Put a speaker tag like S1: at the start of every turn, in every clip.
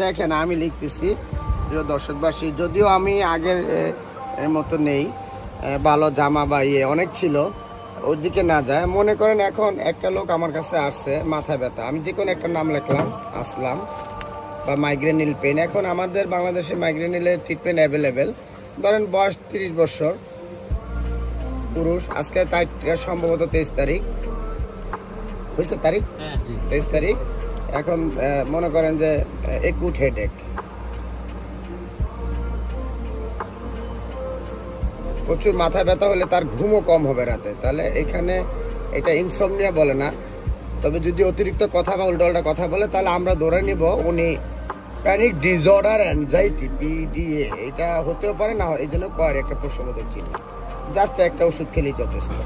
S1: দেখেন আমি লিখতেছি প্রিয় দর্শকবাসী, যদিও আমি আগের মতো নেই, ভালো জামা বা অনেক ছিল, ওর দিকে না যায়। মনে করেন এখন একটা লোক আমার কাছে আসছে মাথা ব্যথা, আমি যে কোনো একটা নাম লিখলাম আসলাম, বা মাইগ্রেনিল পেন। এখন আমাদের বাংলাদেশে মাইগ্রেনিলের ট্রিটমেন্ট অ্যাভেলেবেল। ধরেন বয়স 30 বছর, পুরুষ, আজকে তারিখটা সম্ভবত 23 তারিখ হয়েছে, তারিখ 23 তারিখ। এখন মনে করেন যে একুট হেডেক, প্রচুর মাথা ব্যথা হলে তার ঘুমও কম হবে রাতে, তাহলে এখানে এটা ইনসমনিয়া বলে না, তবে যদি অতিরিক্ত কথা বা উল্টা কথা বলে তাহলে আমরা ধরে নিব উনি প্যানিক ডিসঅর্ডার অ্যাংজাইটি পিডিএ, এটা হতেও পারে না, এই জন্য কয়ের একটা প্রশ্নবোধক চিহ্ন। জাস্ট একটা ওষুধ খেলেই যথেষ্ট।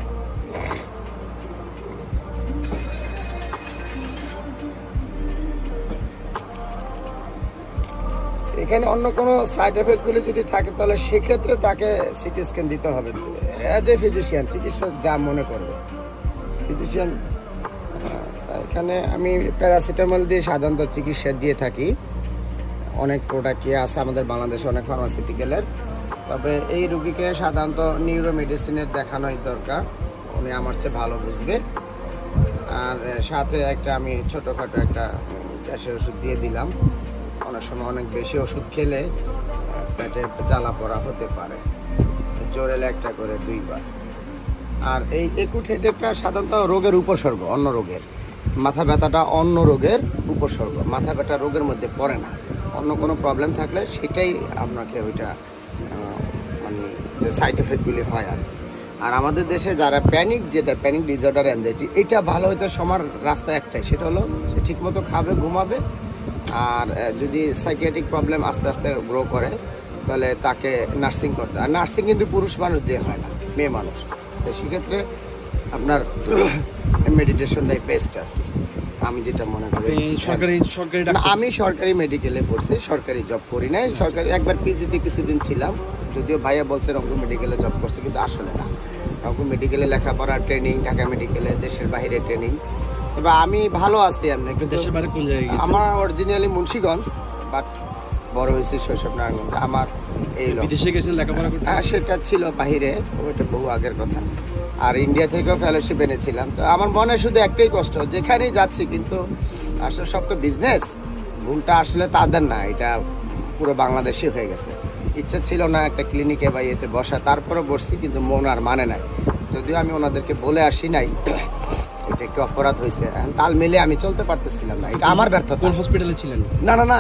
S1: এখানে অন্য কোনো সাইড এফেক্টগুলি যদি থাকে তাহলে সেক্ষেত্রে তাকে সিটি স্ক্যান দিতে হবে অ্যাজ এ ফিজিশিয়ান, চিকিৎসক যা মনে করবে ফিজিশিয়ান। এখানে আমি প্যারাসিটামল দিয়ে সাধারণত চিকিৎসা দিয়ে থাকি। অনেক প্রোডাক্টই আছে আমাদের বাংলাদেশে, অনেক ফার্মাসিউটিক্যালের। তবে এই রুগীকে সাধারণত নিউরো মেডিসিনের দেখানোই দরকার, উনি আমার চেয়ে ভালো বুঝবে। আর সাথে একটা আমি ছোটোখাটো একটা গ্যাসের ওষুধ দিয়ে দিলাম। অনেক সময় অনেক বেশি ওষুধ খেলে পেটে জ্বালা পড়া হতে পারে, জোরেলে একটা করে 2 বার। আর এই একুট হেডেকটা সাধারণত রোগের উপসর্গ, অন্য রোগের। মাথা ব্যথাটা অন্য রোগের উপসর্গ, মাথা ব্যথা রোগের মধ্যে পড়ে না। অন্য কোনো প্রবলেম থাকলে সেটাই আপনাকে ওইটা মানে যে সাইড এফেক্টগুলি হয় আর কি। আর আমাদের দেশে যারা প্যানিক ডিসঅর্ডার অ্যাংজাইটি, এটা ভালো হইতে সবার রাস্তা একটাই, সেটা হলো সে ঠিকমতো খাবে, ঘুমাবে। আর যদি সাইকিয়াট্রিক প্রবলেম আস্তে আস্তে গ্রো করে তাহলে তাকে নার্সিং করতে, আর নার্সিং কিন্তু পুরুষ মানুষ দিয়ে হয় না, মেয়ে মানুষ। তো সেক্ষেত্রে আপনার মেডিটেশনটাই বেস্ট আর কি, আমি যেটা মনে করি। আমি সরকারি মেডিকেলে পড়ছি, সরকারি জব করি নাই। সরকারি একবার পিজিতে কিছুদিন ছিলাম, যদিও ভাইয়া বলছে রংপুর মেডিকেলে জব করছে, কিন্তু আসলে না। রংপুর মেডিকেলে লেখাপড়া ট্রেনিং, ঢাকা মেডিকেলে দেশের বাইরে ট্রেনিং। এবার আমি ভালো আছি এমনি, কিন্তু আমার অরিজিনালি মুন্সিগঞ্জ, বাট বড় হয়েছে শৈশব নারায়ণগঞ্জ। আমার এই
S2: বিদেশে গেছেন লেখাপড়া করতে?
S1: হ্যাঁ, সেটা ছিল বাহিরে, ওইটা বহু আগের কথা। আর ইন্ডিয়া থেকেও ফেলোশিপ এনেছিলাম। তো আমার মনে শুধু একটাই কষ্ট, যেখানেই যাচ্ছি কিন্তু আসলে সব তো বিজনেস, ভুলটা আসলে তাদের না, এটা পুরো বাংলাদেশি হয়ে গেছে। ইচ্ছা ছিল না একটা ক্লিনিকে বা ইয়েতে বসা, তারপরে বসছি, কিন্তু মন আর মানে নাই। যদিও আমি ওনাদেরকে বলে আসি নাই, এটা একটু অপরাধ হয়েছে, তাল মিলে আমি চলতে পারতেছিলাম না, এটা আমার ব্যর্থতা।
S2: কোন হসপিটালে ছিলেন?
S1: না,